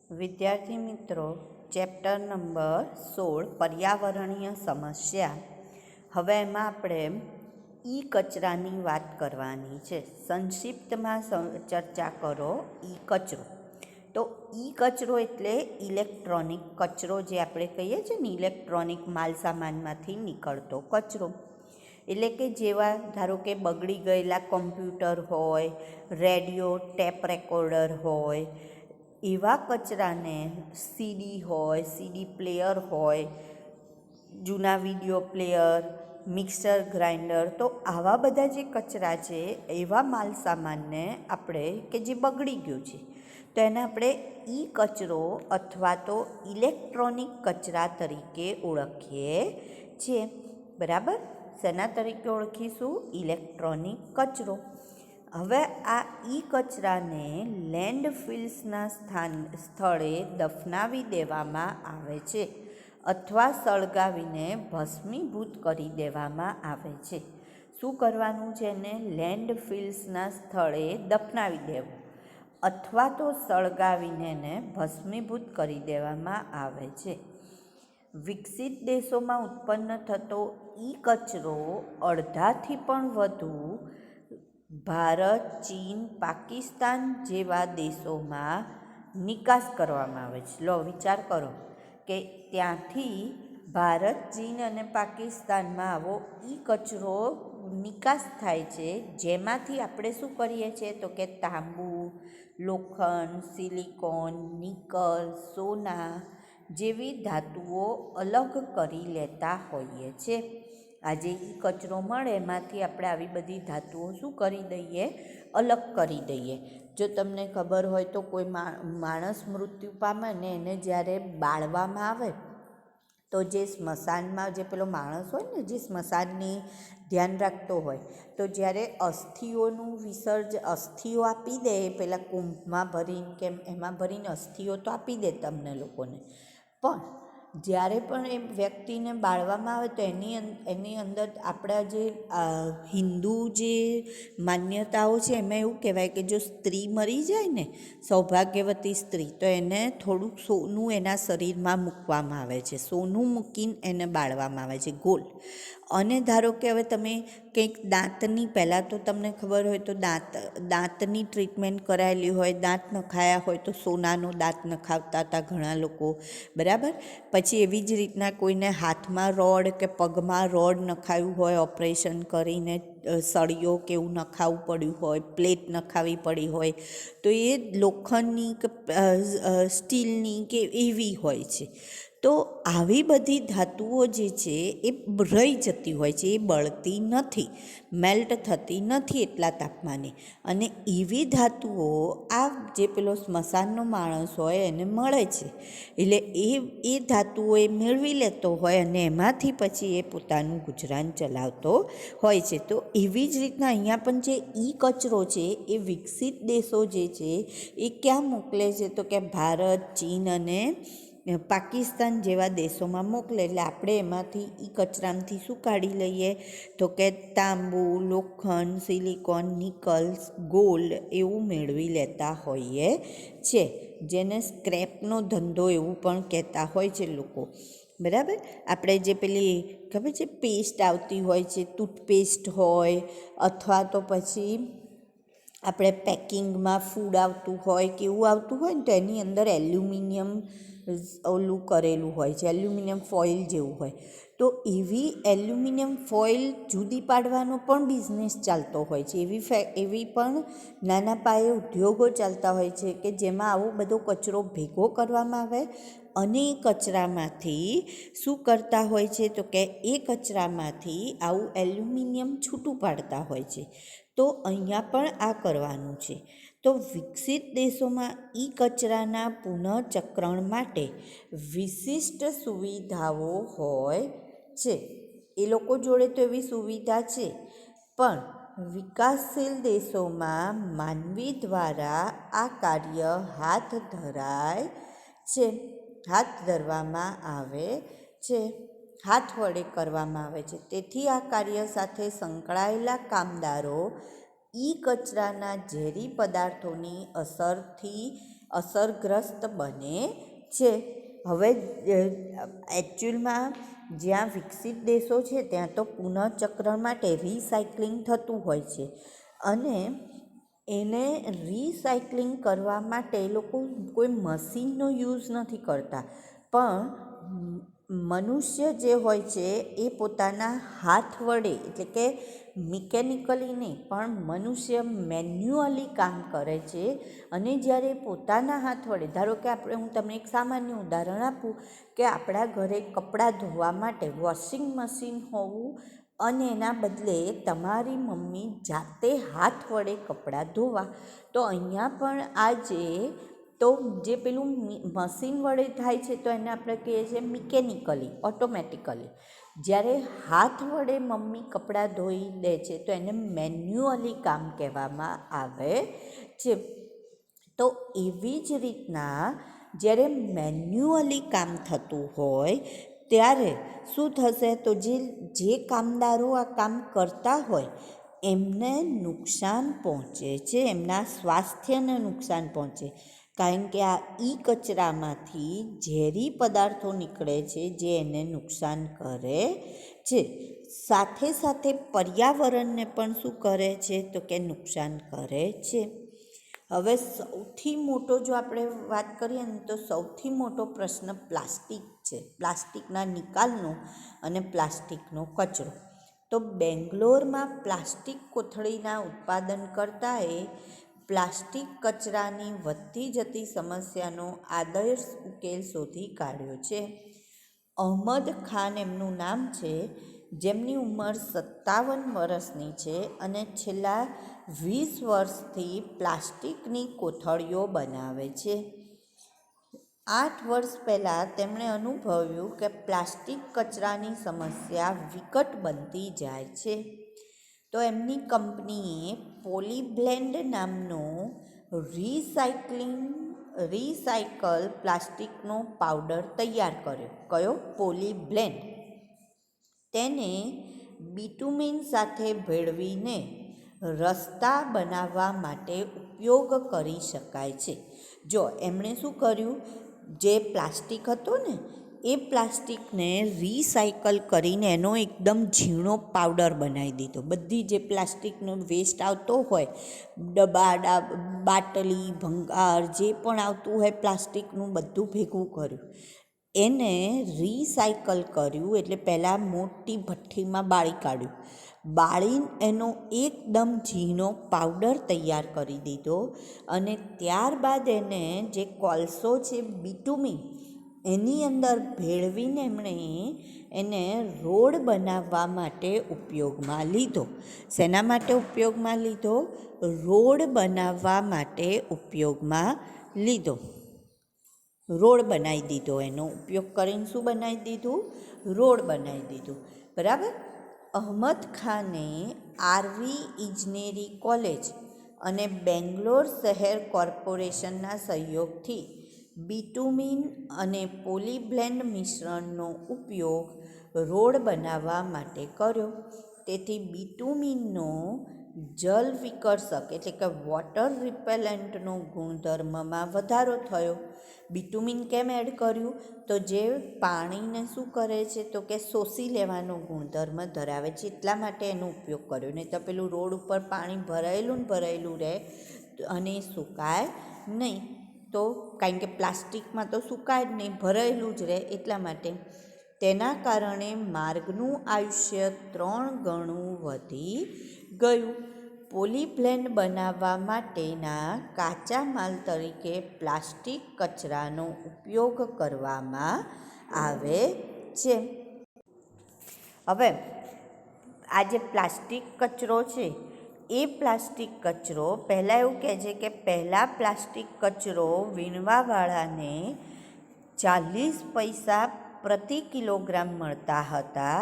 વિદ્યાર્થી મિત્રો, chapter number 16 પર્યાવરણીય સમસ્યા. હવે એમાં આપણે ઈ કચરાની વાત કરવાની છે. સંક્ષિપ્તમાં ચર્ચા કરો ઈ કચરો. તો ઈ કચરો એટલે ઇલેક્ટ્રોનિક કચરો, જે આપણે કહીએ છીએ ને, ઇલેક્ટ્રોનિક માલસામાનમાંથી નીકળતો કચરો. એટલે કે જેવા ધારો કે બગડી ગયેલા કમ્પ્યુટર હોય, રેડિયો, ટેપ રેકોર્ડર હોય, એવા કચરાને સીડી હોય, સીડી પ્લેયર હોય, જૂના વિડીયો પ્લેયર, મિક્સર ગ્રાઇન્ડર, તો આવા બધા જે કચરા છે એવા માલ સામાનને આપણે કે જે બગડી ગયું છે તો એને આપણે ઈ કચરો અથવા તો ઇલેક્ટ્રોનિક કચરા તરીકે ઓળખીએ છીએ. બરાબર? શેના તરીકે ઓળખીશું? ઇલેક્ટ્રોનિક કચરો. હવે આ ઈ કચરાને લેન્ડફિલ્સના સ્થળે દફનાવી દેવામાં આવે છે અથવા સળગાવીને ભસ્મીભૂત કરી દેવામાં આવે છે. શું કરવાનું છે? એને લેન્ડફિલ્સના સ્થળે દફનાવી દેવું અથવા તો સળગાવીને એને ભસ્મીભૂત કરી દેવામાં આવે છે. વિકસિત દેશોમાં ઉત્પન્ન થતો ઈ કચરો અડધાથી પણ વધુ ભારત, ચીન, પાકિસ્તાન જેવા દેશોમાં નિકાસ કરવામાં આવે છે. લો, વિચાર કરો કે ત્યાંથી ભારત, ચીન અને પાકિસ્તાનમાં આવો ઈ કચરો નિકાસ થાય છે, જેમાંથી આપણે શું કરીએ છીએ તો કે તાંબુ, લોખંડ, સિલિકોન, નિકલ, સોના જેવી ધાતુઓ અલગ કરી લેતા હોઈએ છીએ. આજે ઈ કચરો મળે એમાંથી આપણે આવી બધી ધાતુઓ શું કરી દઈએ? અલગ કરી દઈએ. જો તમને ખબર હોય તો કોઈ માણસ મૃત્યુ પામે ને એને જ્યારે બાળવામાં આવે તો જે સ્મશાનમાં જે પેલો માણસ હોય ને, જે સ્મશાનની ધ્યાન રાખતો હોય, તો જ્યારે અસ્થિઓ આપી દે, પેલા કુંભમાં ભરીને કે એમાં ભરીને અસ્થિઓ તો આપી દે તમને લોકોને, પણ જ્યારે પણ એ વ્યક્તિને બાળવામાં આવે તો એની અંદર આપણા જે હિન્દુ જે માન્યતાઓ છે એમાં એવું કહેવાય કે જો સ્ત્રી મરી જાય ને, સૌભાગ્યવતી સ્ત્રી, તો એને થોડુંક સોનું એના શરીરમાં મૂકવામાં આવે છે. સોનું મૂકીને એને બાળવામાં આવે છે, ગોલ્ડ. અને ધારો કે હવે તમે કંઈક દાંતની, પહેલાં તો તમને ખબર હોય તો દાંતની ટ્રીટમેન્ટ કરાયેલી હોય, દાંત નખાયા હોય તો સોનાનો દાંત નખાવતા હતા ઘણા લોકો. બરાબર? પછી એવી જ રીતના કોઈને હાથમાં રોડ કે પગમાં રોડ નખાવ્યું હોય, ઓપરેશન કરીને સળિયો કે એવું નખાવવું પડ્યું હોય, પ્લેટ નખાવી પડી હોય, તો એ લોખંડની કે સ્ટીલની કે એવી હોય છે. તો આવી બધી ધાતુઓ જે છે એ રહી જતી હોય છે, એ બળતી નથી, મેલ્ટ થતી નથી એટલા તાપમાને. અને એવી ધાતુઓ આ જે પેલો સ્મશાનનો માણસ હોય એને મળે છે, એટલે એ ધાતુઓ એ મેળવી લેતો હોય અને એમાંથી પછી એ પોતાનું ગુજરાન ચલાવતો હોય છે. તો એવી જ રીતના અહીંયા પણ જે ઈ કચરો છે એ વિકસિત દેશો જે છે એ ક્યાં મોકલે છે તો કે ભારત, ચીન અને પાકિસ્તાન જેવા દેશોમાં મોકલે. એટલે આપણે એમાંથી ઈ કચરામાંથી શું કાઢી લઈએ તો કે તાંબુ, લોખંડ, સિલિકોન, નિકલ, ગોલ્ડ એવું મેળવી લેતા હોઈએ છે, જેને સ્ક્રેપનો ધંધો એવું પણ કહેતા હોય છે લોકો. બરાબર? આપણે જે પેલી ખબર છે પેસ્ટ આવતી હોય છે, ટૂથપેસ્ટ હોય, અથવા તો પછી આપણે પેકિંગમાં ફૂડ આવતું હોય કે એવું આવતું હોય ને, તો એની અંદર એલ્યુમિનિયમ ઓલું કરેલું હોય છે, એલ્યુમિનિયમ ફોઇલ જેવું હોય. તો એવી એલ્યુમિનિયમ ફોઇલ જુદી પાડવાનો પણ બિઝનેસ ચાલતો હોય છે. એવી પણ નાના પાયે ઉદ્યોગો ચાલતા હોય છે કે જેમાં આવો બધો કચરો ભેગો કરવામાં આવે અને એ કચરામાંથી શું કરતા હોય છે તો કે એ કચરામાંથી આવું એલ્યુમિનિયમ છૂટું પાડતા હોય છે. તો અહીંયા પણ આ કરવાનું છે. તો વિકસિત દેશોમાં ઈ કચરાના પુનઃચક્રણ માટે વિશિષ્ટ સુવિધાઓ હોય છે. એ લોકો જોડે તો એવી સુવિધા છે, પણ વિકાસશીલ દેશોમાં માનવી દ્વારા આ કાર્ય હાથ ધરવામાં આવે છે, હાથ વડે કરવામાં આવે છે. તેથી આ કાર્ય સાથે સંકળાયેલા કામદારો ઈ કચરાના ઝેરી પદાર્થોની અસરગ્રસ્ત બને છે. હવે એકચ્યુઅલમાં જ્યાં વિકસિત દેશો છે ત્યાં તો પુનઃચક્રણ માટે રિસાયકલિંગ થતું હોય છે, અને એને રિસાયકલિંગ કરવા માટે એ લોકો કોઈ મશીનનો યુઝ નથી કરતા, પણ મનુષ્ય જે હોય છે એ પોતાના હાથ વડે, એટલે કે મિકેનિકલી નહીં પણ મનુષ્ય મેન્યુઅલી કામ કરે છે. અને જ્યારે પોતાના હાથ વડે, ધારો કે હું તમને એક સામાન્ય ઉદાહરણ આપું કે આપણા ઘરે કપડાં ધોવા માટે વોશિંગ મશીન હોવું અને એના બદલે તમારી મમ્મી જાતે હાથ વડે કપડાં ધોવા, તો અહીંયા પણ આજે તો જે પેલું મશીન વડે થાય છે તો એને આપણે કહીએ છીએ મિકેનિકલી, ઓટોમેટિકલી. જ્યારે હાથ વડે મમ્મી કપડાં ધોઈ દે છે તો એને મેન્યુઅલી કામ કહેવામાં આવે છે. તો એવી જ રીતના જ્યારે મેન્યુઅલી કામ થતું હોય ત્યારે શું થશે, તો જે કામદારો આ કામ કરતા હોય એમને નુકસાન પહોંચે છે, એમના સ્વાસ્થ્યને નુકસાન પહોંચે, કારણ કે આ કચરામાંથી ઝેરી પદાર્થો નીકળે છે જે એને નુકસાન કરે છે. સાથે સાથે પર્યાવરણને પણ શું કરે છે, તો કે નુકસાન કરે છે. હવે સૌથી મોટો જો આપણે વાત કરીએ ને તો સૌથી મોટો પ્રશ્ન પ્લાસ્ટિક છે, પ્લાસ્ટિકના નિકાલનો અને પ્લાસ્ટિકનો કચરો. તો બેંગ્લોરમાં પ્લાસ્ટિક કોથળીના ઉત્પાદન કરતાએ પ્લાસ્ટિક કચરાની વધતી જતી સમસ્યાનો આદર્શ ઉકેલ શોધી કાઢ્યો છે. અહમદ ખાન એમનું નામ છે, જેમની ઉંમર 57 વર્ષની છે અને છેલ્લા 20 વર્ષથી પ્લાસ્ટિકની કોથળીઓ બનાવે છે. 8 વર્ષ પહેલાં તેમણે અનુભવ્યું કે પ્લાસ્ટિક કચરાની સમસ્યા વિકટ બનતી જાય છે. તો એમની કંપનીએ પોલીબ્લેન્ડ નામનો રિસાયકલ પ્લાસ્ટિકનો પાવડર તૈયાર કર્યો. કયો? પોલીબ્લેન્ડ. તેને બિટુમિન સાથે ભેળવીને રસ્તા બનાવવા માટે ઉપયોગ કરી શકાય છે. જો એમણે શું કર્યું, જે પ્લાસ્ટિક હતો ને એ પ્લાસ્ટિકને રિસાયકલ કરીને એનો એકદમ ઝીણો પાવડર બનાવી દીધો. બધી જે પ્લાસ્ટિકનો વેસ્ટ આવતો હોય, ડબ્બા, બાટલી, ભંગાર જે પણ આવતું હોય પ્લાસ્ટિકનું બધું ભેગું કર્યું, એને રિસાયકલ કર્યું. એટલે પહેલાં મોટી ભઠ્ઠીમાં બાળી કાઢ્યું, બાળીને એનો એકદમ ઝીણો પાવડર તૈયાર કરી દીધો, અને ત્યારબાદ એને જે કોલસો છે બિટુમિન એની અંદર ભેળવીને એમણે એને રોડ બનાવવા માટે ઉપયોગમાં લીધો. શેના માટે ઉપયોગમાં લીધો? રોડ બનાવવા માટે ઉપયોગમાં લીધો. રોડ બનાવી દીધો. એનો ઉપયોગ કરીને શું બનાવી દીધું? રોડ બનાવી દીધું. બરાબર. અહમદ ખાને આરવી ઇજનેરી કોલેજ અને બેંગ્લોર શહેર કોર્પોરેશનના સહયોગથી બિટુમિન અને પોલીબ્લેન્ડ મિશ્રણનો ઉપયોગ રોડ બનાવવા માટે કર્યો. તેથી બિટુમિનનો જલ વિકર્ષક એટલે કે વોટર રિપેલન્ટનો ગુણધર્મમાં વધારો થયો. બિટુમિન કેમ એડ કર્યું? તો જે પાણીને શું કરે છે, તો કે શોષી લેવાનો ગુણધર્મ ધરાવે છે, એટલા માટે એનો ઉપયોગ કર્યો. નહીં તો પેલું રોડ ઉપર પાણી ભરાયેલું રહે અને સુકાય નહીં. તો કારણ કે પ્લાસ્ટિકમાં તો સુકાય જ નહીં, ભરાયેલું જ રહે, એટલા માટે. તેના કારણે માર્ગનું આયુષ્ય 3 ગણું વધી ગયું. પોલીબ્લેન્ડ બનાવવા માટેના કાચા માલ તરીકે પ્લાસ્ટિક કચરાનો ઉપયોગ કરવામાં આવે છે. હવે આ જે પ્લાસ્ટિક કચરો છે એ પ્લાસ્ટિક કચરો પહેલાં એવું કહે છે કે પહેલાં પ્લાસ્ટિક કચરો વીણવાવાળાને 40 પૈસા પ્રતિ કિલોગ્રામ મળતા હતા.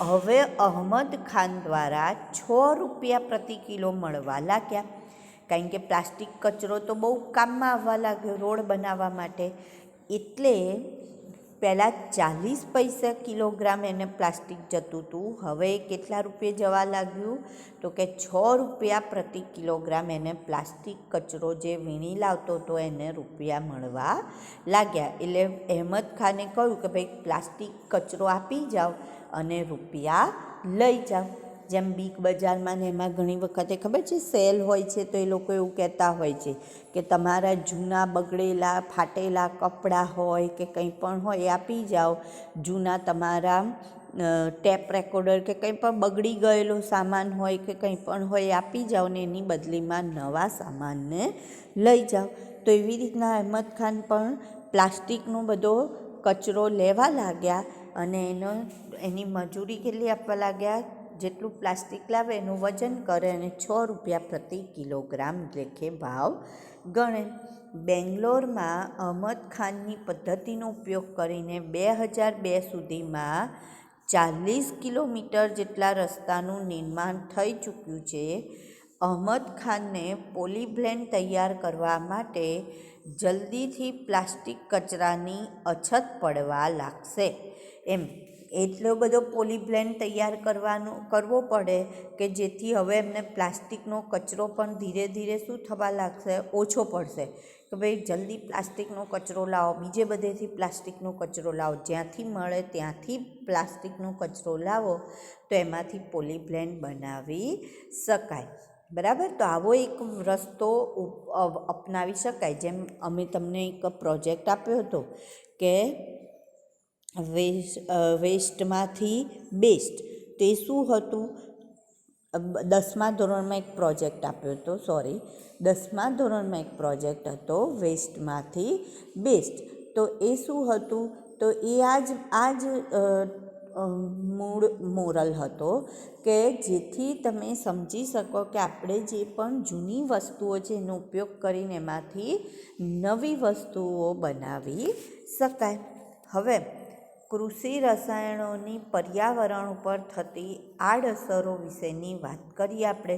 હવે અહમદ ખાન દ્વારા 6 રૂપિયા પ્રતિ કિલો મળવા લાગ્યા. કારણ કે પ્લાસ્ટિક કચરો તો બહુ કામમાં આવવા લાગ્યો રોડ બનાવવા માટે. એટલે પહેલાં 40 પૈસા કિલોગ્રામ એને પ્લાસ્ટિક જતું હતું, હવે કેટલા રૂપિયે જવા લાગ્યું તો કે 6 રૂપિયા પ્રતિ કિલોગ્રામ એને પ્લાસ્ટિક કચરો જે વીણી લાવતો હતો એને રૂપિયા મળવા લાગ્યા. એટલે અહેમદ ખાને કહ્યું કે ભાઈ પ્લાસ્ટિક કચરો આપી જાઓ અને રૂપિયા લઈ જાઓ. જેમ બિગ બજારમાં ને એમાં ઘણી વખતે ખબર છે સેલ હોય છે, તો એ લોકો એવું કહેતા હોય છે કે તમારા જૂના બગડેલા ફાટેલા કપડાં હોય કે કંઈ પણ હોય એ આપી જાઓ, જૂના તમારા ટેપ રેકોર્ડર કે કંઈ પણ બગડી ગયેલો સામાન હોય કે કંઈ પણ હોય એ આપી જાઓ ને એની બદલીમાં નવા સામાનને લઈ જાઓ. તો એવી રીતના અહેમદ ખાન પણ પ્લાસ્ટિકનો બધો કચરો લેવા લાગ્યા અને એની મજૂરી કેટલી આપવા લાગ્યા, જેટલું પ્લાસ્ટિક લાવે એનું વજન કરે અને 6 રૂપિયા પ્રતિ કિલોગ્રામ લેખે ભાવ ગણે. બેંગ્લોરમાં અહેમદ ખાનની પદ્ધતિનો ઉપયોગ કરીને 2002 સુધીમાં 40 કિલોમીટર જેટલા રસ્તાનું નિર્માણ થઈ ચૂક્યું છે. અહેમદ ખાનને પોલીબ્લેન્ડ તૈયાર કરવા માટે જલ્દીથી પ્લાસ્ટિક કચરાની અછત પડવા લાગશે. એટલો બધો પોલીબ્લેન્ડ તૈયાર કરવો પડે કે જેથી હવે એમને પ્લાસ્ટિકનો કચરો પણ ધીરે ધીરે શું થવા લાગશે, ઓછો પડશે. કે ભાઈ જલ્દી પ્લાસ્ટિકનો કચરો લાવો, બીજે બધેથી પ્લાસ્ટિકનો કચરો લાવો, જ્યાંથી મળે ત્યાંથી પ્લાસ્ટિકનો કચરો લાવો તો એમાંથી પોલીબ્લેન્ડ બનાવી શકાય. બરાબર, તો આવો એક રસ્તો અપનાવી શકાય. જેમ અમે તમને એક પ્રોજેક્ટ આપ્યો હતો કે વેસ્ટમાંથી બેસ્ટ, તે શું હતું, 10મા ધોરણમાં એક પ્રોજેક્ટ આપ્યો હતો, 10મા ધોરણમાં એક પ્રોજેક્ટ હતો વેસ્ટમાંથી બેસ્ટ. તો એ શું હતું, તો એ આ જ મૂળ મોરલ હતો કે જેથી તમે સમજી શકો કે આપણે જે પણ જૂની વસ્તુઓ છે એનો ઉપયોગ કરીને એમાંથી નવી વસ્તુઓ બનાવી શકાય. હવે કૃષિ રસાયણોની પર્યાવરણ ઉપર થતી આડઅસરો વિશેની વાત કરીએ આપણે.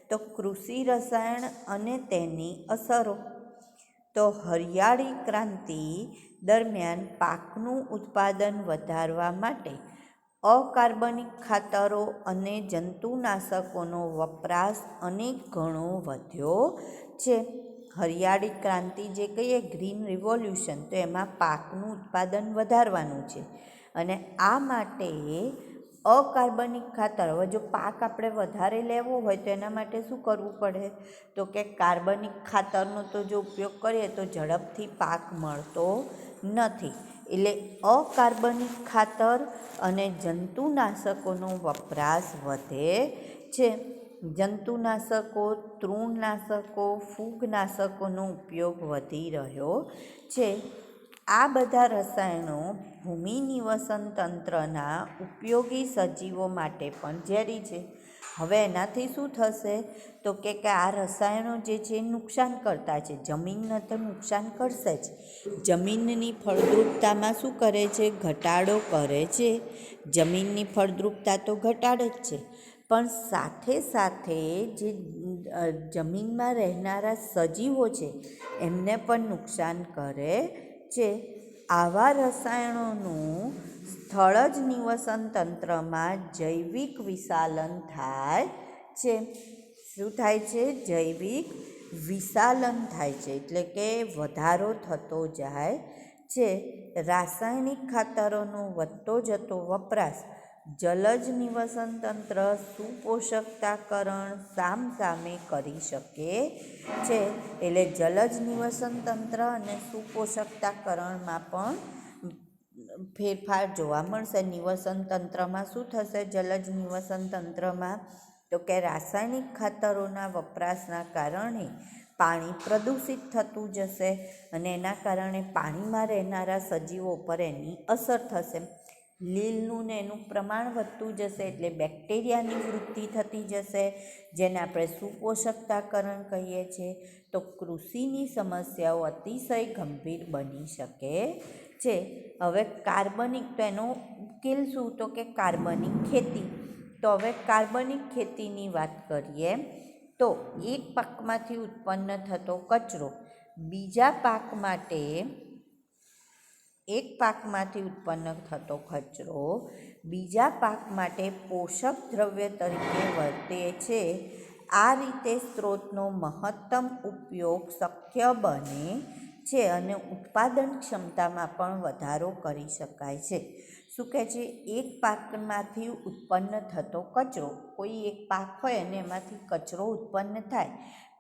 તો કૃષિ રસાયણ અને તેની અસરો. તો હરિયાળી ક્રાંતિ દરમિયાન પાકનું ઉત્પાદન વધારવા માટે અકાર્બનિક ખાતરો અને જંતુનાશકોનો વપરાશ અનેક ગણો વધ્યો છે. હરિયાળી ક્રાંતિ જે કહીએ ગ્રીન રિવોલ્યુશન, તો એમાં પાકનું ઉત્પાદન વધારવાનું છે અને આ માટે અકાર્બનિક ખાતર, હવે જો પાક આપણે વધારે લેવો હોય તો એના માટે શું કરવું પડે, તો કે કાર્બનિક ખાતરનો તો જો ઉપયોગ કરીએ તો ઝડપથી પાક મળતો નથી. એટલે અકાર્બનિક ખાતર અને જંતુનાશકોનો વપરાશ વધે છે. જંતુનાશકો, તૃણનાશકો, ફૂગનાશકોનો ઉપયોગ વધી રહ્યો છે. આ બધા રસાયણો ભૂમિ નિવસન તંત્રના ઉપયોગી સજીવો માટે પણ ઝેરી છે. હવે એનાથી શું થશે, તો કે આ રસાયણો જે છે એ નુકસાન કરતા છે, જમીનને તો નુકસાન કરશે જ. જમીનની ફળદ્રુપતામાં શું કરે છે, ઘટાડો કરે છે. જમીનની ફળદ્રુપતા તો ઘટાડે જ છે, પણ સાથે સાથે જે જમીનમાં રહેનારા સજીવો છે એમને પણ નુકસાન કરે છે. આવા રસાયણોનું સ્થળ જ નિવસન તંત્રમાં જૈવિક વિશાલન થાય છે. શું થાય છે, જૈવિક વિશાલન થાય છે, એટલે કે વધારો થતો જાય છે. રાસાયણિક ખાતરોનો વધતો જતો વપરાશ જલજ નિવસન તંત્ર સુપોષકતાકરણ સામસામે કરી શકે છે. એટલે જલજ નિવસન તંત્ર અને સુપોષકતાકરણમાં પણ ફેરફાર જોવા મળશે. નિવસન તંત્રમાં શું થશે, જલજ નિવસન તંત્રમાં, તો કે રાસાયણિક ખાતરોના વપરાશના કારણે પાણી પ્રદૂષિત થતું જશે અને એના કારણે પાણીમાં રહેનારા સજીવો પર એની અસર થશે. લીલનું ને એનું પ્રમાણ વધતું જશે એટલે બેક્ટેરિયાની વૃદ્ધિ થતી જશે, જેને આપણે સુપોષકતાકરણ કહીએ છીએ. તો કૃષિની સમસ્યાઓ અતિશય ગંભીર બની શકે છે. હવે કાર્બનિક, તો એનો ઉકેલ શું, તો કે કાર્બનિક ખેતી. તો હવે કાર્બનિક ખેતીની વાત કરીએ તો એક પાકમાંથી ઉત્પન્ન થતો કચરો બીજા પાક માટે એક પાકમાંથી ઉત્પન્ન થતો કચરો બીજા પાક માટે પોષક દ્રવ્ય તરીકે વર્તે છે. આ રીતે સ્ત્રોતનો મહત્તમ ઉપયોગ શક્ય બને છે અને ઉત્પાદન ક્ષમતામાં પણ વધારો કરી શકાય છે. શું કહે છે? એક પાકમાંથી ઉત્પન્ન થતો કચરો, કોઈ એક પાક હોય અને એમાંથી કચરો ઉત્પન્ન થાય,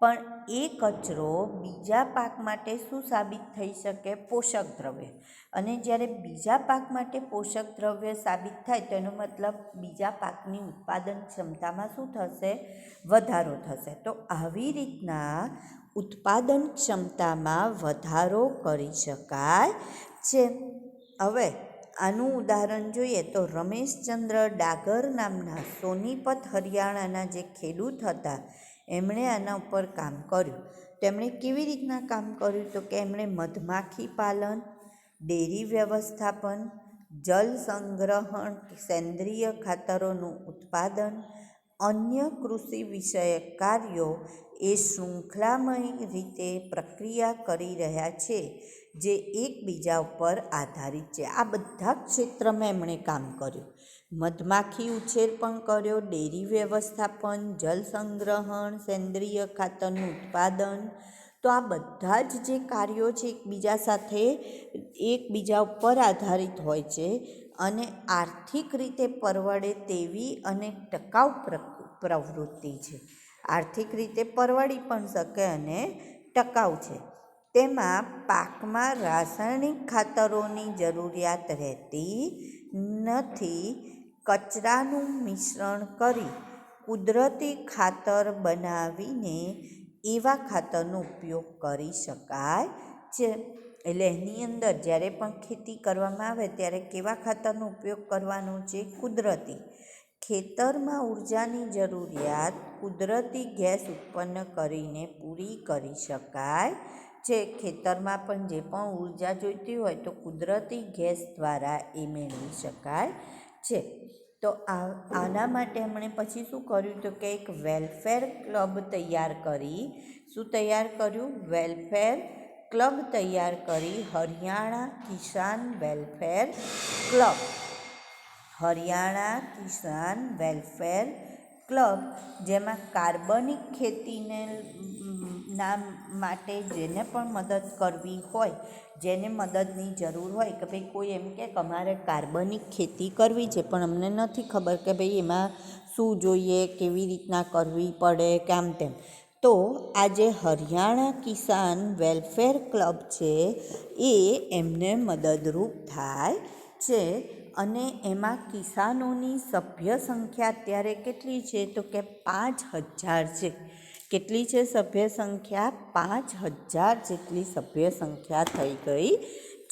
પણ એ કચરો બીજા પાક માટે શું સાબિત થઈ શકે? પોષક દ્રવ્ય. અને જ્યારે બીજા પાક માટે પોષક દ્રવ્ય સાબિત થાય તો એનો મતલબ બીજા પાકની ઉત્પાદન ક્ષમતામાં શું થશે? વધારો થશે. તો આવી રીતના ઉત્પાદન ક્ષમતામાં વધારો કરી શકાય છે. હવે આનું ઉદાહરણ જોઈએ તો રમેશચંદ્ર ડાગર નામના સોનીપત હરિયાણાના જે ખેડૂત હતા, એમણે આના ઉપર કામ કર્યું. તેમણે કેવી રીતના કામ કર્યું? તો કે એમણે મધમાખી પાલન, ડેરી વ્યવસ્થાપન, જલ સંગ્રહણ, સેન્દ્રિય ખાતરોનું ઉત્પાદન, અન્ય કૃષિ વિષયક કાર્યો એ શૃંખલામય રીતે પ્રક્રિયા કરી રહ્યા છે જે એકબીજા ઉપર આધારિત છે. આ બધા ક્ષેત્રમાં એમણે કામ કર્યું. મધમાખી ઉછેર પણ કર્યો, ડેરી વ્યવસ્થાપન, જલ સંગ્રહણ, સેન્દ્રિય ખાતરનું ઉત્પાદન. તો આ બધા જ જે કાર્યો છે એકબીજા ઉપર આધારિત હોય છે અને આર્થિક રીતે પરવડે તેવી અને ટકાઉ પ્રવૃત્તિ છે. આર્થિક રીતે પરવડી પણ શકે અને ટકાઉ છે. તેમાં પાકમાં રાસાયણિક ખાતરોની જરૂરિયાત રહેતી નથી. કચરાનું મિશ્રણ કરી કુદરતી ખાતર બનાવીને એવા ખાતરનો ઉપયોગ કરી શકાય છે. એટલે એની અંદર જ્યારે પણ ખેતી કરવામાં આવે ત્યારે કેવા ખાતરનો ઉપયોગ કરવાનો છે? કુદરતી. ખેતરમાં ઉર્જાની જરૂરિયાત કુદરતી ગેસ ઉત્પન્ન કરીને પૂરી કરી શકાય છે. ખેતરમાં પણ જે પણ ઉર્જા જોઈતી હોય તો કુદરતી ગેસ દ્વારા એ મેળવી શકાય છે. તો આના માટે એમણે પછી શું કર્યું? તો કે એક વેલફેર ક્લબ તૈયાર કરી. શું તૈયાર કર્યું? વેલફેર ક્લબ તૈયાર કરી. હરિયાણા કિસાન વેલફેર ક્લબ. હરિયાણા કિસાન વેલફેર ક્લબ, જેમાં કાર્બનિક ખેતીને માટે જેને પણ મદદ કરવી હોય, જેને મદદની જરૂર હોય કે ભાઈ કોઈ એમ કે અમારે કાર્બનિક ખેતી કરવી છે પણ અમને નથી ખબર કે ભાઈ એમાં શું જોઈએ, કેવી રીતના કરવી પડે કે આમ તેમ, તો આ જે હરિયાણા કિસાન વેલફેર ક્લબ છે એ એમને મદદરૂપ થાય છે. અને એમાં કિસાનોની સભ્ય સંખ્યા અત્યારે કેટલી છે? તો કે 5,000 છે. કેટલી છે સભ્ય સંખ્યા? 5,000 જેટલી સભ્ય સંખ્યા થઈ ગઈ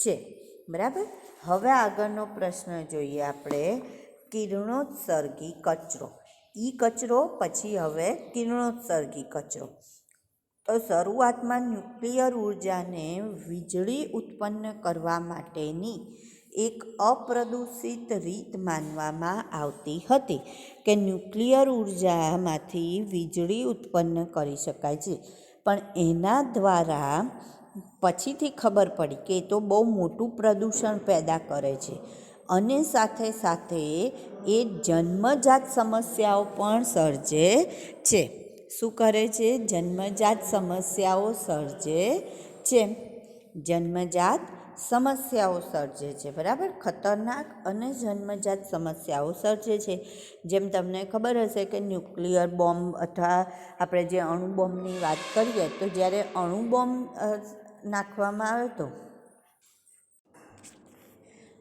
છે. બરાબર. હવે આગળનો પ્રશ્ન જોઈએ આપણે. કિરણોત્સર્ગી કચરો. કચરો પછી હવે કિરણોત્સર્ગી કચરો. તો શરૂઆતમાં ન્યુક્લિયર ઉર્જાને વીજળી ઉત્પન્ન કરવા માટેની એક અપ્રદૂષિત રીત માનવામાં આવતી હતી કે ન્યુક્લિયર ઉર્જામાંથી વીજળી ઉત્પન્ન કરી શકાય છે. પણ એના દ્વારા પછીથી ખબર પડી કે એ તો બહુ મોટું પ્રદૂષણ પેદા કરે છે અને સાથે સાથે એ જન્મજાત સમસ્યાઓ પણ સર્જે છે. શું કરે છે? જન્મજાત સમસ્યાઓ સર્જે છે. જન્મજાત સમસ્યાઓ સર્જે છે. બરાબર. ખતરનાક અને જન્મજાત સમસ્યાઓ સર્જે છે. જેમ તમને ખબર હશે કે ન્યુક્લિયર બોમ્બ અથવા આપણે જે અણુબોમ્બની વાત કરીએ તો જ્યારે અણુબોમ્બ નાખવામાં આવ્યો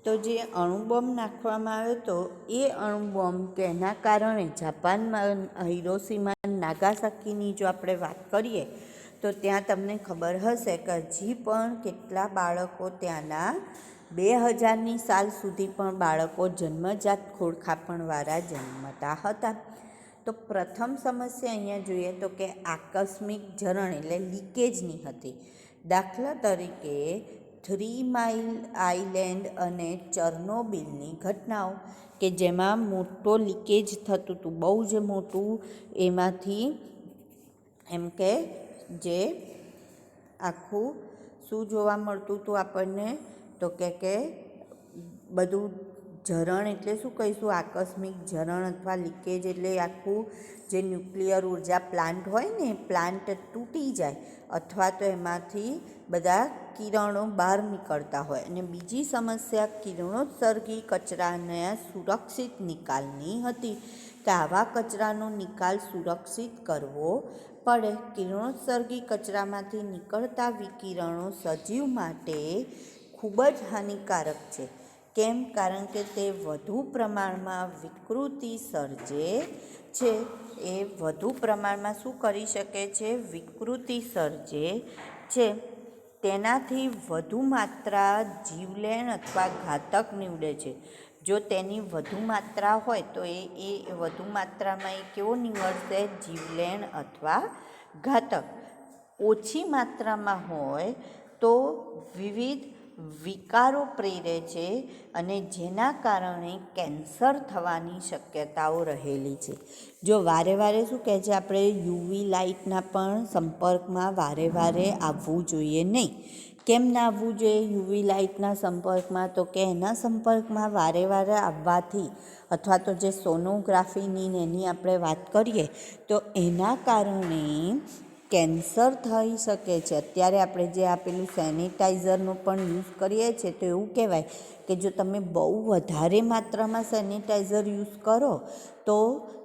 તો જે અણુબોમ્બ નાખવામાં આવ્યો હતો એ અણુબોમ્બ તેના કારણે જાપાનમાં હિરોશીમા નાગાસાકીની જો આપણે વાત કરીએ તો ત્યાં તમને ખબર હશે કે હજી પણ કેટલા બાળકો ત્યાંના 2000ની સાલ સુધી પણ બાળકો જન્મજાત ખોડખાપણવાળા જન્મતા હતા. તો પ્રથમ સમસ્યા અહીંયા જોઈએ તો કે આકસ્મિક ઝરણ એટલે લીકેજની હતી. દાખલા તરીકે 3 માઇલ આઇલેન્ડ અને ચર્નોબિલની ઘટનાઓ કે જેમાં મોટો લીકેજ થતું હતું, બહુ જ મોટું. એમાંથી એમ કે જે આખું શું જોવા મળતું હતું આપણને તો કે બધું ઝરણ એટલે શું કહીશું, આકસ્મિક ઝરણ અથવા લીકેજ એટલે આખું જે ન્યુક્લિયર ઉર્જા પ્લાન્ટ હોય ને એ પ્લાન્ટ તૂટી જાય અથવા તો એમાંથી બધા કિરણો બહાર નીકળતા હોય. અને બીજી સમસ્યા કિરણોત્સર્ગી કચરાને સુરક્ષિત નિકાલની હતી કે આવા કચરાનો નિકાલ સુરક્ષિત કરવો પડે. કિરણોત્સર્ગી કચરામાંથી નીકળતા વિકિરણો સજીવ માટે ખૂબ જ હાનિકારક છે. કેમ? કારણ કે તે વધુ પ્રમાણમાં વિકૃતિ સર્જે છે. એ વધુ પ્રમાણમાં શું કરી શકે છે? વિકૃતિ સર્જે છે. તેનાથી વધુ માત્રા જીવલેણ અથવા ઘાતક નીવડે છે. જો તેની વધુ માત્રા હોય તો એ વધુ માત્રામાં એ કેવો નીવડશે? જીવલેણ અથવા ઘાતક. ઓછી માત્રામાં હોય તો વિવિધ વિકારો પ્રેરે છે અને જેના કારણે કેન્સર થવાની શક્યતાઓ રહેલી છે. જો વારે વારે શું કહે છે, આપણે યુવી લાઇટના પણ સંપર્કમાં વારે વારે આવવું જોઈએ નહીં. કેમ ના આવવું જોઈએ યુવી લાઇટના સંપર્કમાં? તો કે એના સંપર્કમાં વારે વારે આવવાથી અથવા તો જે સોનોગ્રાફીની એની આપણે વાત કરીએ તો એના કારણે કેન્સર થઈ શકે છે. અત્યારે આપણે જે આપેલું સેનિટાઈઝરનો પણ યુઝ કરીએ છીએ તો એવું કહેવાય કે જો તમે બહુ વધારે માત્રામાં સેનિટાઈઝર યુઝ કરો તો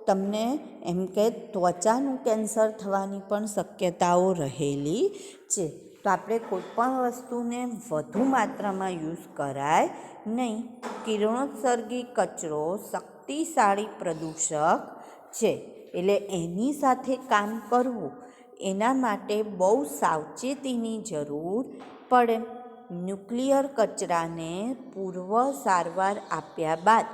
તમને એમ કે ત્વચાનું કેન્સર થવાની પણ શક્યતાઓ રહેલી છે. તો આપણે કોઈપણ વસ્તુને વધુ માત્રામાં યુઝ કરાય નહીં. કિરણોત્સર્ગી કચરો શક્તિશાળી પ્રદૂષક છે, એટલે એની સાથે કામ કરવું એના માટે બહુ સાવચેતીની જરૂર પડે. ન્યુક્લિયર કચરાને પૂર્વ સારવાર આપ્યા બાદ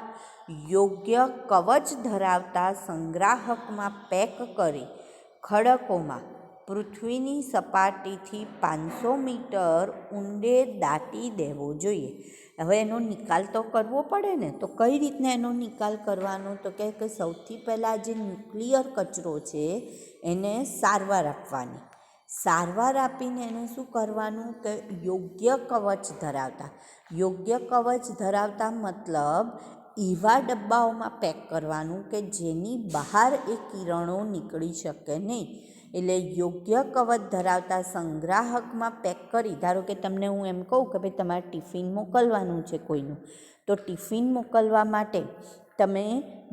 યોગ્ય કવચ ધરાવતા સંગ્રાહકમાં પેક કરી ખડકોમાં પૃથ્વીની સપાટીથી 500 મીટર ઊંડે દાટી દેવો જોઈએ. હવે એનો નિકાલ તો કરવો પડે ને, તો કઈ રીતના એનો નિકાલ કરવાનો? તો કે સૌથી પહેલાં જે ન્યુક્લિયર કચરો છે એને સારવાર આપવાની. સારવાર આપીને એને શું કરવાનું કે યોગ્ય કવચ ધરાવતા મતલબ એવા ડબ્બાઓમાં પેક કરવાનું કે જેની બહાર એ કિરણો નીકળી શકે નહીં. એટલે યોગ્ય કવચ ધરાવતા સંગ્રાહકમાં પેક કરી, ધારો કે તમને હું એમ કહું કે ભાઈ તમારે ટિફિન મોકલવાનું છે કોઈનું, તો ટિફિન મોકલવા માટે તમે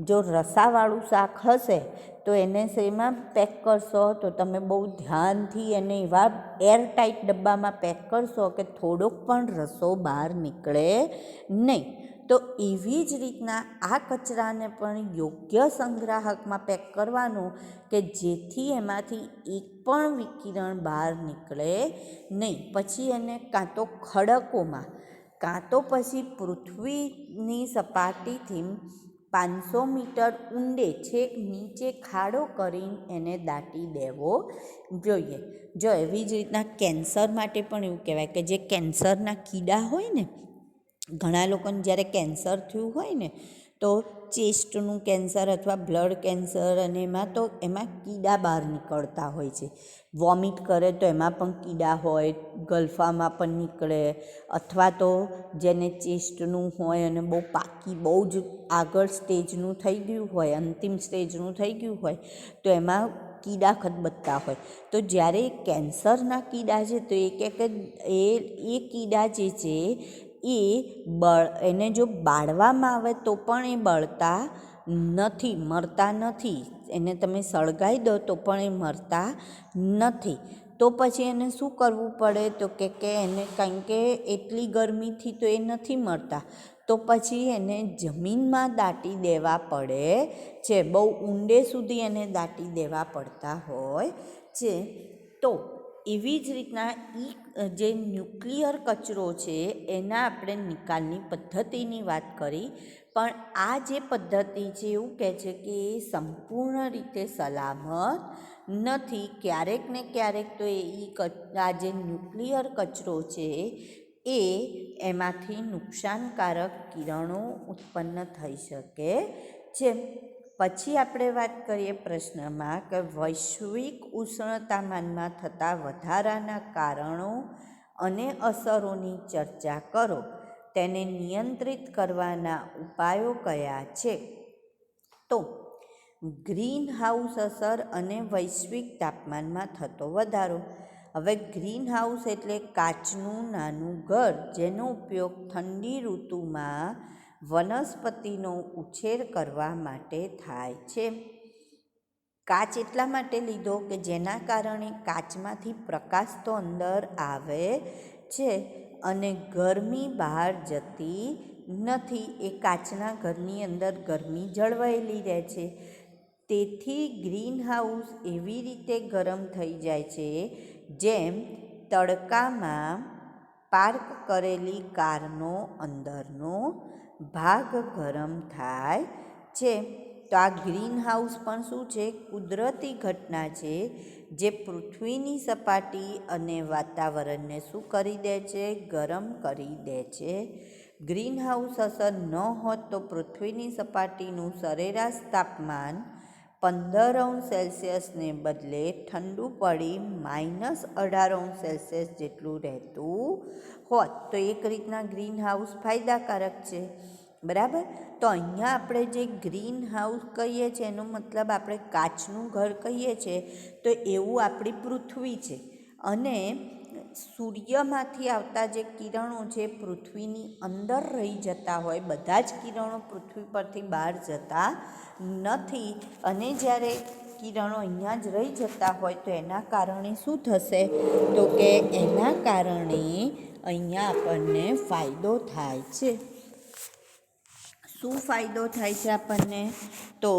જો રસાવાળું શાક હશે તો એને શેમાં પેક કરશો? તો તમે બહુ ધ્યાનથી એને એવા એરટાઈટ ડબ્બામાં પેક કરશો કે થોડોક પણ રસો બહાર નીકળે નહીં. તો એવી જ રીતના આ કચરાને પણ યોગ્ય સંગ્રાહકમાં પેક કરવાનું કે જેથી એમાંથી એક પણ વિકિરણ બહાર નીકળે નહીં. પછી એને કાં તો ખડકોમાં કાં તો પછી પૃથ્વીની સપાટીથી 500 મીટર ઊંડે છેક નીચે ખાડો કરીને એને દાટી દેવો જોઈએ. જો એવી જ રીતના કેન્સર માટે પણ એવું કહેવાય કે જે કેન્સરના કીડા હોય ને, ઘણા લોકોને જ્યારે કેન્સર થયું હોય ને તો ચેસ્ટનું કેન્સર અથવા બ્લડ કેન્સર, અને એમાં કીડા બહાર નીકળતા હોય છે. વોમિટ કરે તો એમાં પણ કીડા હોય, ગલફામાં પણ નીકળે, અથવા તો જેને ચેસ્ટનું હોય અને બહુ જ આગળ સ્ટેજનું થઈ ગયું હોય, અંતિમ સ્ટેજનું થઈ ગયું હોય તો એમાં કીડા ખદબદતા હોય. તો જ્યારે કેન્સરના કીડા છે તો એ કીડા જે છે એને જો બાળવામાં આવે તો પણ એ મરતા નથી. એને તમે સળગાવી દો તો પણ એ મરતા નથી. તો પછી એને શું કરવું પડે? તો કે એને, કારણ કે એટલી ગરમીથી તો એ નથી મરતા, તો પછી એને જમીનમાં દાટી દેવા પડે છે. બહુ ઊંડે સુધી એને દાટી દેવા પડતા હોય છે. તો એવી જ રીતના જે ન્યુક્લિયર કચરો છે એના આપણે નિકાલની પદ્ધતિની વાત કરી, પણ આ જે પદ્ધતિ છે એવું કહે છે કે એ સંપૂર્ણ રીતે સલામત નથી. ક્યારેક ને ક્યારેક તો આ જે ન્યુક્લિયર કચરો છે એમાંથી નુકસાનકારક કિરણો ઉત્પન્ન થઈ શકે છે. પછી આપણે વાત કરીએ પ્રશ્નમાં કે વૈશ્વિક ઉષ્ણતામાનમાં થતા વધારાના કારણો અને અસરોની ચર્ચા કરો. તેને નિયંત્રિત કરવાના ઉપાયો કયા છે? તો ગ્રીન હાઉસ અસર અને વૈશ્વિક તાપમાનમાં થતો વધારો. હવે ગ્રીન હાઉસ એટલે કાચનું નાનું ઘર જેનો ઉપયોગ ઠંડી ઋતુમાં વનસ્પતિનો ઉછેર કરવા માટે થાય છે. કાચ એટલા માટે લીધો કે જેના કારણે કાચમાંથી પ્રકાશ તો અંદર આવે છે અને ગરમી બહાર જતી નથી. એ કાચના ઘરની અંદર ગરમી જળવાયેલી રહે છે. તેથી ગ્રીન હાઉસ એવી રીતે ગરમ થઈ જાય છે જેમ તડકામાં પાર્ક કરેલી કારનો અંદરનો ભાગ ગરમ થાય છે. તો આ ગ્રીન હાઉસ પણ શું છે? કુદરતી ઘટના છે જે પૃથ્વીની સપાટી અને વાતાવરણને શું કરી દે છે? ગરમ કરી દે છે. ગ્રીન હાઉસ અસર ન હોત તો પૃથ્વીની સપાટીનું સરેરાશ તાપમાન 15°C બદલે ઠંડુ પડી -18°C જેટલું રહેતું હોત. તો એક રીતના ગ્રીન હાઉસ ફાયદાકારક છે, બરાબર. તો અહીંયા આપણે જે ગ્રીન હાઉસ કહીએ છીએ એનો મતલબ આપણે કાચનું ઘર કહીએ છીએ તો એવું આપણી પૃથ્વી છે. અને સૂર્યમાંથી આવતા જે કિરણો છે પૃથ્વીની અંદર રહી જતા હોય, બધા જ કિરણો પૃથ્વી પરથી બહાર જતા નથી. અને જ્યારે કિરણો અહીંયા જ રહી જતા હોય તો એના કારણે શું થશે? તો કે એના કારણે અહીંયા આપણને ફાયદો થાય છે. શું ફાયદો થાય છે આપણને? તો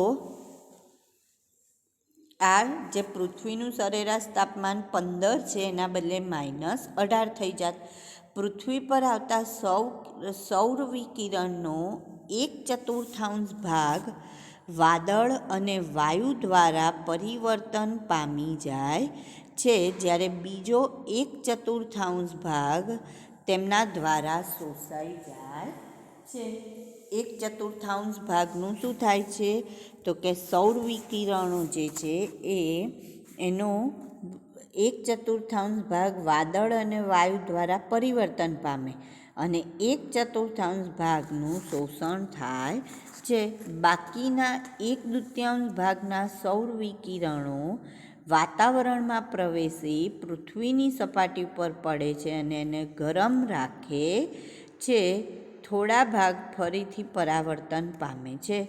આ જે પૃથ્વીનું સરેરાશ તાપમાન 15 છે એના બદલે -18 થઈ જાત. પૃથ્વી પર આવતા સૌર વિકિરણનો 1/4 ભાગ વાદળ અને વાયુ દ્વારા પરિવર્તન પામી જાય છે, જ્યારે બીજો 1/4 ભાગ તેમના દ્વારા શોષાઈ જાય છે. 1/4 ભાગનું શું થાય છે? તો કે સૌર વિકિરણો જે છે એનો 1/4 ભાગ વાદળ અને વાયુ દ્વારા પરિવર્તન પામે અને 1/4 ભાગનું શોષણ થાય છે. બાકીના 1/2 ભાગના સૌર વિકિરણો વાતાવરણમાં પ્રવેશી પૃથ્વીની સપાટી પર પડે છે અને એને ગરમ રાખે છે. થોડા ભાગ ફરીથી પરાવર્તન પામે છે.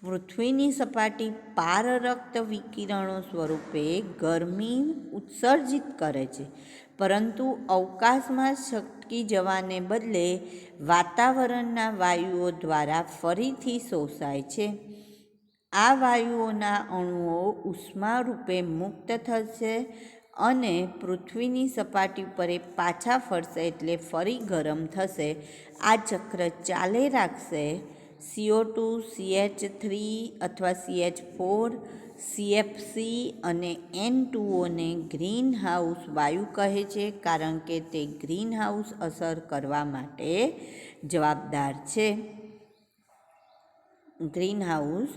પૃથ્વીની સપાટી પારરક્ત વિકિરણો સ્વરૂપે ગરમી ઉત્સર્જિત કરે છે, પરંતુ અવકાશમાં છટકી જવાને બદલે વાતાવરણના વાયુઓ દ્વારા ફરીથી શોષાય છે. આ વાયુઓના અણુઓ ઉષ્મા રૂપે મુક્ત થશે અને પૃથ્વીની સપાટી પર એ પાછા ફરશે એટલે ફરી ગરમ થશે. આ ચક્ર ચાલે રાખશે. CO2, CH3 અથવા CH4, CFC અને N2ઓને ગ્રીન હાઉસ વાયુ કહે છે, કારણ કે તે ગ્રીન હાઉસ અસર કરવા માટે જવાબદાર છે. ગ્રીન હાઉસ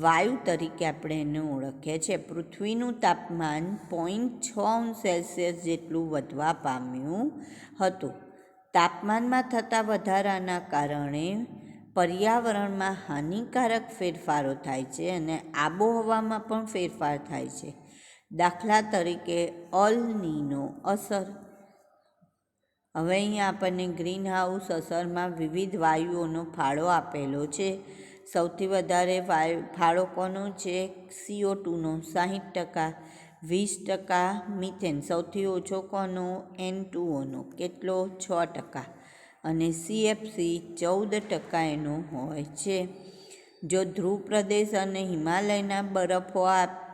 વાયુ તરીકે આપણે એને ઓળખીએ છીએ. પૃથ્વીનું તાપમાન 0.6° જેટલું વધવા પામ્યું હતું. તાપમાનમાં થતા વધારાના કારણે પર્યાવરણમાં હાનિકારક ફેરફારો થાય છે અને આબોહવામાં પણ ફેરફાર થાય છે. દાખલા તરીકે અલ નીનો અસર. હવે અહીંયા આપણને ગ્રીન હાઉસ અસરમાં વિવિધ વાયુઓનો ફાળો આપેલો છે. સૌથી વધારે ફાળો કોનો છે? CO2નો 60%, 20% મિથેન. સૌથી ઓછો કોનો? N2ઓનો. કેટલો? 6%. અને CFC 14% એનો હોય છે. જો ધ્રુવ પ્રદેશ અને હિમાલયના બરફો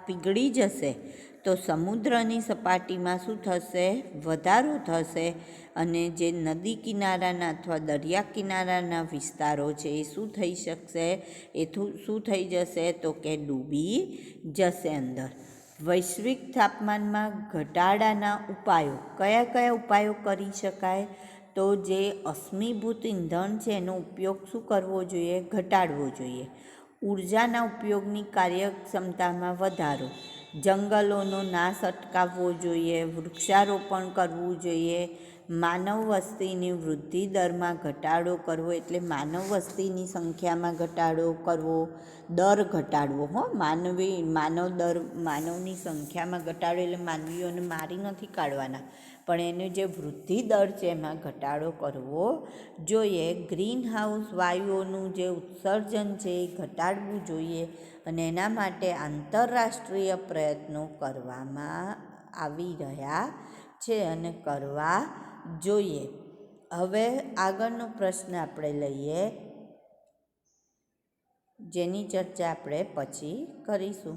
પીગળી જશે તો સમુદ્રની સપાટીમાં શું થશે? વધારો થશે અને જે નદી કિનારાના અથવા દરિયા કિનારાના વિસ્તારો છે એ શું થઈ શકશે? એ શું થઈ જશે? તો કે ડૂબી જશે અંદર. વૈશ્વિક તાપમાનમાં ઘટાડાના ઉપાયો. કયા કયા ઉપાયો કરી શકાય? તો જે અશ્મિભૂત ઇંધણ છે એનો ઉપયોગ શું કરવો જોઈએ? ઘટાડવો જોઈએ. ઉર્જાના ઉપયોગની કાર્યક્ષમતામાં વધારો. જંગલોનો નાશ અટકાવવો જોઈએ. વૃક્ષારોપણ કરવું જોઈએ. માનવ વસ્તીની વૃદ્ધિ દરમાં ઘટાડો કરવો એટલે માનવ વસ્તીની સંખ્યામાં ઘટાડો કરવો, દર ઘટાડવો. માનવની સંખ્યામાં ઘટાડો એટલે માનવીઓને મારી નથી કાઢવાના, પણ એનો જે વૃદ્ધિ દર છે એમાં ઘટાડો કરવો જોઈએ. ગ્રીન હાઉસ વાયુઓનું જે ઉત્સર્જન છે એ ઘટાડવું જોઈએ અને એના માટે આંતરરાષ્ટ્રીય પ્રયત્નો કરવામાં આવી રહ્યા છે અને કરવા જોઈએ. હવે આગળનો પ્રશ્ન આપણે લઈએ, જેની ચર્ચા આપણે પછી કરીશું.